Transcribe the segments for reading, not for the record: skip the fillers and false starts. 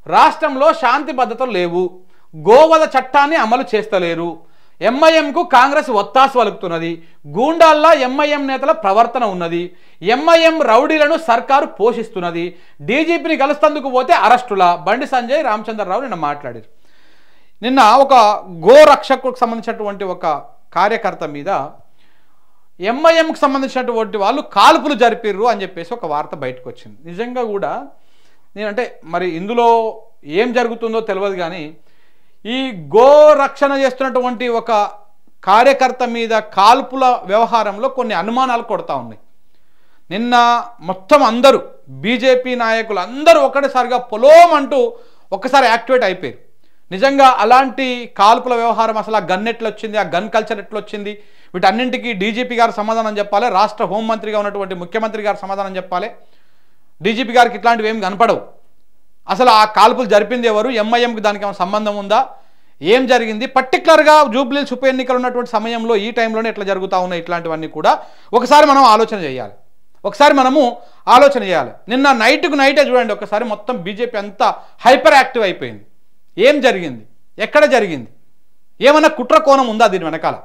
రాష్ట్రంలో శాంతి భద్రతలు లేవు, గోవధ చట్టాన్ని అమలు చేస్తలేరు, ఎంఐఎంకు కాంగ్రెస్ ఒత్తాసు పలుకుతున్నది, గూండాల్లో ఎంఐఎం నేతల ప్రవర్తన ఉన్నది, ఎంఐఎం రౌడీలను సర్కారు పోషిస్తున్నది, డీజీపీని కలుస్తందుకు పోతే అరెస్టుల బండి సంజయ్ రామచంద్రరావు నిన్న మాట్లాడారు. నిన్న ఒక గోరక్షకు సంబంధించినటువంటి ఒక కార్యకర్త మీద ఎంఐఎంకు సంబంధించినటువంటి వాళ్ళు కాల్పులు జరిపిర్రు అని చెప్పేసి ఒక వార్త బయటకు వచ్చింది. నిజంగా కూడా నేనంటే మరి ఇందులో ఏం జరుగుతుందో తెలియదు, కానీ ఈ గోరక్షణ చేస్తున్నటువంటి ఒక కార్యకర్త మీద కాల్పుల వ్యవహారంలో కొన్ని అనుమానాలు కొడతా ఉన్నాయి. నిన్న మొత్తం అందరూ బీజేపీ నాయకులు అందరూ ఒకటిసారిగా పొలోమంటూ ఒక్కసారి యాక్టివేట్ అయిపోయారు. నిజంగా అలాంటి కాల్పుల వ్యవహారం అసలు ఆ గన్ ఎట్లా వచ్చింది, ఆ గన్ కల్చర్ ఎట్లా వచ్చింది, వీటన్నింటికీ డీజీపీ గారు సమాధానం చెప్పాలి, రాష్ట్ర హోంమంత్రిగా ఉన్నటువంటి ముఖ్యమంత్రి గారు సమాధానం చెప్పాలి. డీజీపీ గారికి ఇట్లాంటివి ఏమి కనపడవు. అసలు ఆ కాల్పులు జరిపింది ఎవరు, ఎంఐఎంకి దానికి ఏమైనా సంబంధం ఉందా, ఏం జరిగింది, పర్టికులర్గా జూబ్లీహిల్స్ ఉప ఎన్నికలు ఉన్నటువంటి సమయంలో ఈ టైంలోనే ఎట్లా జరుగుతూ ఉన్నాయి, ఇట్లాంటివన్నీ కూడా ఒకసారి మనం ఆలోచన చేయాలి. నిన్న నైట్కు నైటే చూడండి, ఒకసారి మొత్తం బీజేపీ అంతా హైపర్ యాక్టివ్ అయిపోయింది. ఏం జరిగింది, ఎక్కడ జరిగింది, ఏమన్నా కుట్ర కోణం ఉందా దీని వెనకాల?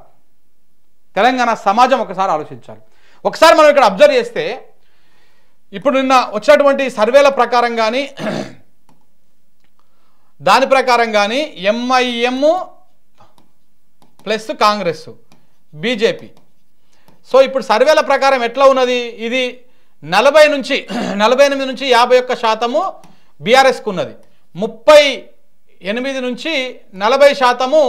తెలంగాణ సమాజం ఒకసారి ఆలోచించాలి. ఒకసారి మనం ఇక్కడ అబ్జర్వ్ చేస్తే ఇప్పుడు నిన్న వచ్చినటువంటి సర్వేల ప్రకారం కానీ దాని ప్రకారం కానీ MIM plus Congress BJP, so ఇప్పుడు సర్వేల ప్రకారం ఎట్లా ఉన్నది, ఇది 48 నుంచి 51% బీఆర్ఎస్కు ఉన్నది, 38 నుంచి 40%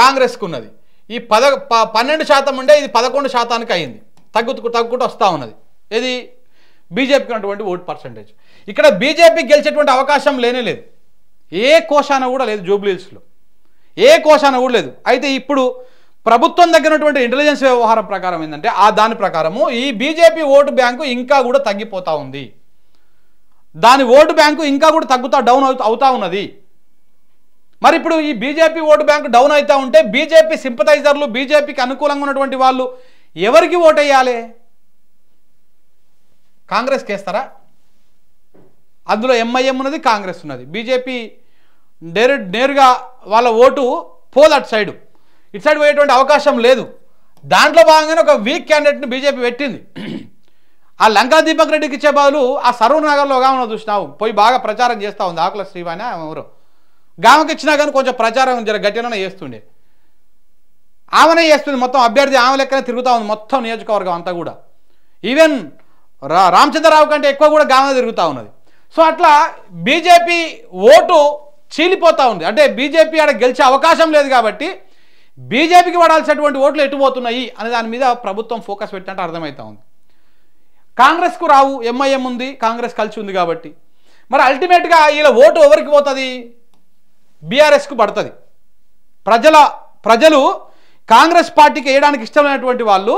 కాంగ్రెస్కు ఉన్నది. ఈ 12% ఉండే ఇది 11% అయింది, తగ్గుకుంటూ వస్తూ ఉన్నది. ఇది బీజేపీకి ఉన్నటువంటి ఓట్ పర్సంటేజ్. ఇక్కడ బీజేపీ గెలిచేటువంటి అవకాశం లేదు, ఏ కోశాన కూడా లేదు, జూబ్లీహిల్స్లో ఏ కోశాన కూడా లేదు. అయితే ఇప్పుడు ప్రభుత్వం దగ్గర ఉన్నటువంటి ఇంటెలిజెన్స్ వ్యవహారం ప్రకారం ఏంటంటే దాని ప్రకారము ఈ బీజేపీ ఓటు బ్యాంకు ఇంకా కూడా తగ్గిపోతూ ఉంది, దాని ఓటు బ్యాంకు ఇంకా కూడా డౌన్ అవుతా ఉన్నది. మరి ఇప్పుడు ఈ బీజేపీ ఓటు బ్యాంకు డౌన్ అవుతూ ఉంటే బీజేపీ సింపథైజర్లు, బీజేపీకి అనుకూలంగా ఉన్నటువంటి వాళ్ళు ఎవరికి ఓటు వేయాలి? కాంగ్రెస్కి వేస్తారా? అందులో ఎంఐఎం ఉన్నది, కాంగ్రెస్ ఉన్నది, బీజేపీ నేరుగా వాళ్ళ ఓటు పోదు అటు సైడ్ పోయేటువంటి అవకాశం లేదు. దాంట్లో భాగంగానే ఒక వీక్ క్యాండిడేట్ని బీజేపీ పెట్టింది. ఆ లంకా దీపక్ రెడ్డికి ఇచ్చే బదులు ఆ సరూర్ నగర్లో గామను చూసినావు, పోయి బాగా ప్రచారం చేస్తూ ఉంది, ఆకుల శ్రీవాణి ఎవరు గామకి ఇచ్చినా కానీ కొంచెం ప్రచారం గట్టిగానే చేస్తుండే, ఆమెనే చేస్తుంది, మొత్తం అభ్యర్థి ఆమె లెక్కనే తిరుగుతూ ఉంది మొత్తం నియోజకవర్గం అంతా కూడా. ఈవెన్ రామచంద్రరావు కంటే ఎక్కువ కూడా గామనే తిరుగుతూ ఉన్నది. సో అట్లా బీజేపీ ఓటు చీలిపోతూ ఉంది. అంటే బీజేపీ ఆడ గెలిచే అవకాశం లేదు కాబట్టి బీజేపీకి పడాల్సినటువంటి ఓట్లు ఎటుపోతున్నాయి అనే దాని మీద ప్రభుత్వం ఫోకస్ పెట్టినట్టు అర్థమవుతా ఉంది. కాంగ్రెస్కు రావు, ఎంఐఎం ఉంది, కాంగ్రెస్ కలిసి ఉంది కాబట్టి మరి అల్టిమేట్గా వీళ్ళ ఓటు ఎవరికి పోతుంది? బీఆర్ఎస్కు పడుతుంది. ప్రజలు కాంగ్రెస్ పార్టీకి వేయడానికి ఇష్టమైనటువంటి వాళ్ళు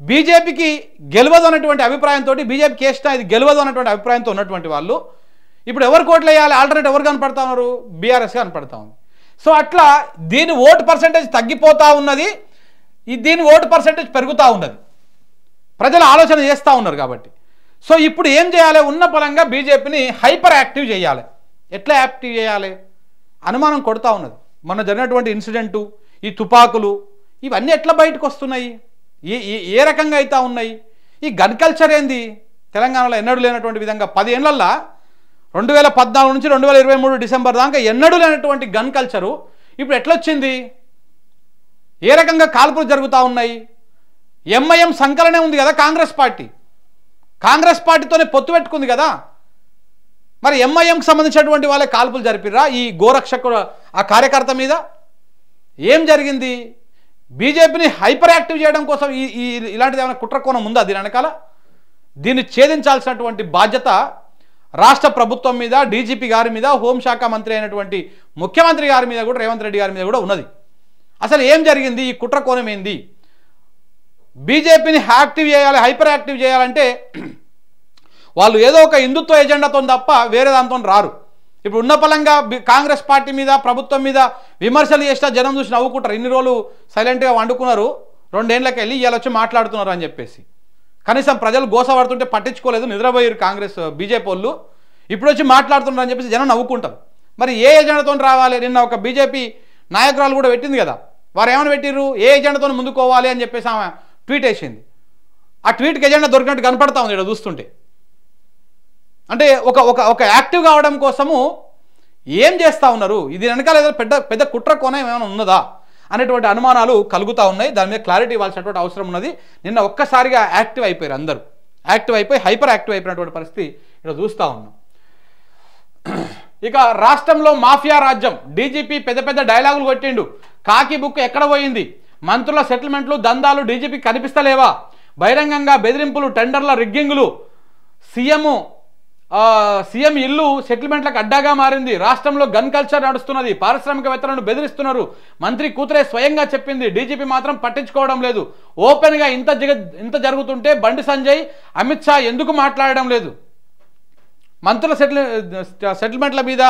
బీజేపీకి గెలవదు అన్నటువంటి అభిప్రాయంతో, బీజేపీకి వేసినా ఇది గెలవదు అన్నటువంటి అభిప్రాయంతో ఉన్నటువంటి వాళ్ళు ఇప్పుడు ఎవరికి ఓట్లు వేయాలి? ఆల్టర్నేట్ ఎవరు కనపడతా ఉన్నారు? బీఆర్ఎస్ కనపడతా ఉంది. సో అట్లా దీని ఓటు పర్సెంటేజ్ తగ్గిపోతూ ఉన్నది, దీని ఓటు పర్సెంటేజ్ పెరుగుతూ ఉన్నది, ప్రజలు ఆలోచన చేస్తూ ఉన్నారు కాబట్టి. సో ఇప్పుడు ఏం చేయాలి? ఉన్న పరంగా బీజేపీని హైపర్ యాక్టివ్ చేయాలి. ఎట్లా యాక్టివ్ చేయాలి? అనుమానం కొడుతూ ఉన్నది. మొన్న జరిగినటువంటి ఇన్సిడెంటు, ఈ తుపాకులు, ఇవన్నీ ఎట్లా బయటకు వస్తున్నాయి, ఏ రకంగా అవుతా ఉన్నాయి? ఈ గన్ కల్చర్ ఏంది? తెలంగాణలో ఎన్నడూ లేనటువంటి విధంగా 10 ఏళ్లల్లో 2014 నుంచి 2023 డిసెంబర్ దాకా ఎన్నడూ లేనటువంటి గన్ కల్చరు ఇప్పుడు ఎట్లొచ్చింది? ఏ రకంగా కాల్పులు జరుగుతూ ఉన్నాయి? ఎంఐఎం సంకలనే ఉంది కదా కాంగ్రెస్ పార్టీతోనే పొత్తు పెట్టుకుంది కదా. మరి ఎంఐఎంకి సంబంధించినటువంటి వాళ్ళే కాల్పులు జరిపిర్రా ఈ గోరక్షకుడు ఆ కార్యకర్త మీద? ఏం జరిగింది? బీజేపీని హైపర్ యాక్టివ్ చేయడం కోసం ఇలాంటిది ఏమైనా కుట్ర కోణం ఉందా దీని వెనకాల? దీన్ని ఛేదించాల్సినటువంటి బాధ్యత రాష్ట్ర ప్రభుత్వం మీద, డీజీపీ గారి మీద, హోంశాఖ మంత్రి అయినటువంటి ముఖ్యమంత్రి గారి మీద కూడా, రేవంత్ రెడ్డి గారి మీద కూడా ఉన్నది. అసలు ఏం జరిగింది? ఈ కుట్ర కోణం ఏంది? బీజేపీని యాక్టివ్ చేయాలి, హైపర్ యాక్టివ్ చేయాలంటే వాళ్ళు ఏదో ఒక హిందుత్వ ఎజెండాతో తప్ప వేరే దాంతో రారు. ఇప్పుడు ఉన్న పలంగా కాంగ్రెస్ పార్టీ మీద, ప్రభుత్వం మీద విమర్శలు చేసినా జనం చూసి నవ్వుకుంటారు. ఇన్ని రోజులు సైలెంట్గా వండుకున్నారు, 2 ఏళ్ళకి వెళ్ళి ఇవాళ వచ్చి మాట్లాడుతున్నారు అని చెప్పేసి. కనీసం ప్రజలు గోసపడుతుంటే పట్టించుకోలేదు, నిద్రపోయారు బీజేపీ వాళ్ళు. ఇప్పుడు వచ్చి మాట్లాడుతున్నారు అని చెప్పేసి జనం నవ్వుకుంటారు. మరి ఏ ఎజెండాతో రావాలి? నిన్న ఒక బీజేపీ నాయకురాలు కూడా పెట్టింది కదా, వారు ఏమైనా పెట్టిర్రు, ఏ ఎజెండాతో ముందుకోవాలి అని చెప్పేసి ఆమె ట్వీట్ వేసింది. ఆ ట్వీట్కి ఎజెండా దొరికినట్టు కనపడతా ఉంది ఇక్కడ చూస్తుంటే. అంటే ఒక ఒక ఒక యాక్టివ్ కావడం కోసము ఏం చేస్తూ ఉన్నారు? ఇది వెనకాల ఏదో పెద్ద పెద్ద కుట్ర కోణం ఏమైనా ఉన్నదా అనేటువంటి అనుమానాలు కలుగుతూ ఉన్నాయి. దాని మీద క్లారిటీ ఇవ్వాల్సినటువంటి అవసరం ఉన్నది. నిన్న ఒక్కసారిగా యాక్టివ్ అయిపోయారు, అందరూ యాక్టివ్ అయిపోయి హైపర్ యాక్టివ్ అయిపోయినటువంటి పరిస్థితి ఇక్కడ చూస్తూ ఉన్నాం. ఇక రాష్ట్రంలో మాఫియా రాజ్యం, డీజీపీ పెద్ద పెద్ద డైలాగులు కొట్టిండు. కాకి బుక్ ఎక్కడ పోయింది? మంత్రుల సెటిల్మెంట్లు దందాలు డీజీపీ కనిపిస్తలేవా? బహిరంగంగా బెదిరింపులు, టెండర్ల రిగ్గింగులు, సీఎం ఇల్లు సెటిల్మెంట్లకు అడ్డాగా మారింది. రాష్ట్రంలో గన్ కల్చర్ నడుస్తున్నది. పారిశ్రామికవేత్తలను బెదిరిస్తున్నారు. మంత్రి కూతురే స్వయంగా చెప్పింది. డీజీపీ మాత్రం పట్టించుకోవడం లేదు. ఓపెన్గా ఇంత జరుగుతుంటే బండి సంజయ్, అమిత్ షా ఎందుకు మాట్లాడడం లేదు? మంత్రుల సెటిల్మెంట్ల మీద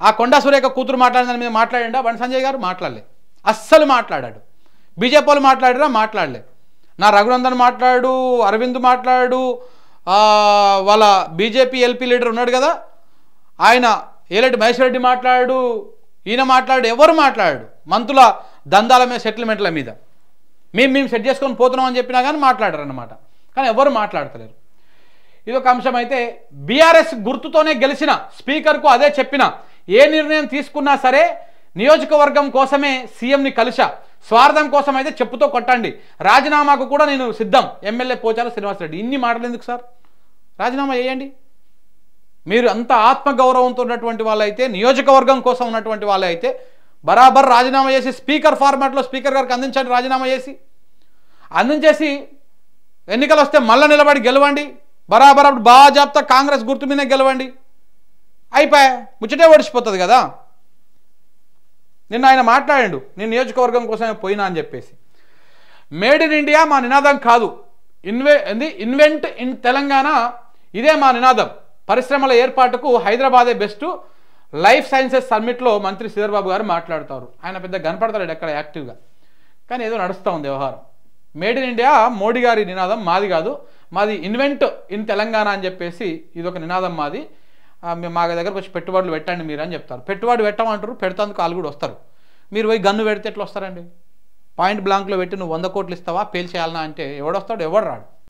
ఆ కొండా సురేఖ కూతురు మాట్లాడిన దాని మీద మాట్లాడిండా బండి సంజయ్ గారు? మాట్లాడలే, అస్సలు మాట్లాడాడు. బీజేపీ వాళ్ళు మాట్లాడినా మాట్లాడలే. నా రఘునందన్ మాట్లాడు, అరవింద్ మాట్లాడు, వాళ్ళ బీజేపీ ఎల్పీ లీడర్ ఉన్నాడు కదా ఆయన ఏలటి మహేశ్వర్ రెడ్డి మాట్లాడు, ఈయన మాట్లాడు, ఎవరు మాట్లాడు? మంత్రుల దందాల మీద సెటిల్మెంట్ల మీద మేము సెట్ చేసుకొని పోతున్నాం అని చెప్పినా కానీ మాట్లాడారు అన్నమాట. కానీ ఎవరు మాట్లాడతలేరు. ఇదొక అంశం. అయితే బీఆర్ఎస్ గుర్తుతోనే గెలిచిన స్పీకర్కు అదే చెప్పిన, ఏ నిర్ణయం తీసుకున్నా సరే నియోజకవర్గం కోసమే సీఎంని కలిసా, స్వార్థం కోసం అయితే చెప్పుతో కొట్టండి, రాజీనామాకు కూడా నేను సిద్ధం, ఎమ్మెల్యే పోచారం శ్రీనివాసరెడ్డి. ఇన్ని మాటలు ఎందుకు సార్? రాజీనామా చేయండి. మీరు అంత ఆత్మగౌరవంతో ఉన్నటువంటి వాళ్ళైతే, నియోజకవర్గం కోసం ఉన్నటువంటి వాళ్ళే అయితే బరాబర్ రాజీనామా చేసి స్పీకర్ ఫార్మాట్లో స్పీకర్ గారికి అందించండి. రాజీనామా అందించేసి ఎన్నికలు వస్తే మళ్ళీ నిలబడి గెలవండి. బరాబర్ అప్పుడు బాజాబ్తా కాంగ్రెస్ గుర్తు మీదే గెలవండి. అయిపోయా, ముచ్చటే ఓడిచిపోతుంది కదా. నిన్న ఆయన మాట్లాడాడు, నేను నియోజకవర్గం కోసమే పోయినా అని చెప్పేసి. మేడ్ ఇన్ ఇండియా మా నినాదం కాదు, ఇన్వెంట్ ఇన్ తెలంగాణ ఇదే మా నినాదం. పరిశ్రమల ఏర్పాటుకు హైదరాబాదే బెస్ట్. లైఫ్ సైన్సెస్ సమ్మిట్లో మంత్రి శ్రీధర్ బాబు గారు మాట్లాడుతారు. ఆయన పెద్ద కనపడతాడు ఎక్కడ యాక్టివ్గా, కానీ ఏదో నడుస్తూ ఉంది వ్యవహారం. మేడ్ ఇన్ ఇండియా మోడీ గారి నినాదం, మాది కాదు. మాది ఇన్వెంట్ ఇన్ తెలంగాణ అని చెప్పేసి ఇదొక నినాదం మాది. మా దగ్గరకు వచ్చి పెట్టుబడులు పెట్టండి మీరు అని చెప్తారు. పెట్టుబడి పెట్టమంటారు, పెడతాందుకు వాళ్ళు కూడా వస్తారు. మీరు పోయి గన్ను పెడితే ఎట్లా వస్తారండి? పాయింట్ బ్లాంక్లో పెట్టి నువ్వు 100 కోట్లు ఇస్తావా పేల్చేయాలన్నా అంటే ఎవడొస్తాడు? ఎవడు రాడు.